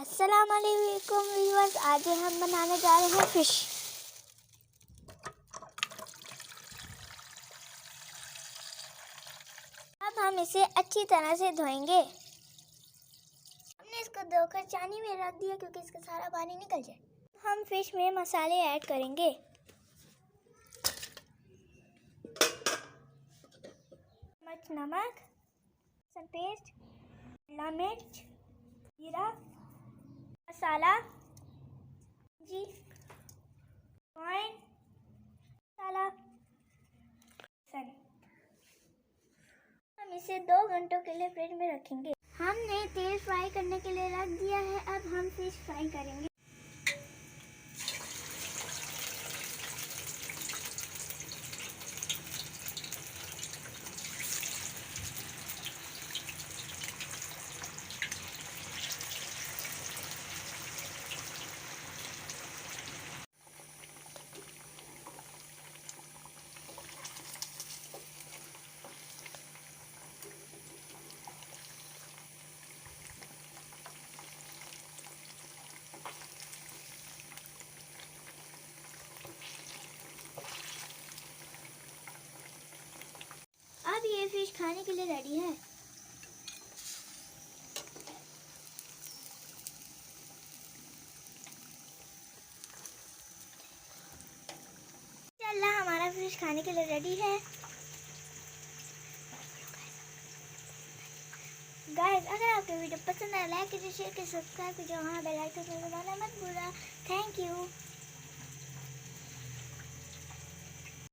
अस्सलाम वालेकुम व्यूअर्स, आज हम बनाने जा रहे हैं फिश। अब हम इसे अच्छी तरह से धोएंगे। हमने इसको धोकर चानी में रख दिया क्योंकि इसका सारा पानी निकल जाए। हम फिश में मसाले ऐड करेंगे। नमक, लहसुन पेस्ट, शिमला मिर्च, जीरा मसाला, जी अजवाइन मसाला। हम इसे 2 घंटों के लिए फ्रिज में रखेंगे। हमने तेल फ्राई करने के लिए रख दिया है। अब हम फिश फ्राई करेंगे। अब ये फिश खाने के लिए रेडी है। इंशाल्लाह हमारा फिश खाने के लिए रेडी है। गाइस, अगर आपको वीडियो पसंद आया लाइक कीजिए, शेयर कीजिए, सब्सक्राइब कीजिए, वहाँ बेल आइकन को दबाना मत भूलना। Thank you.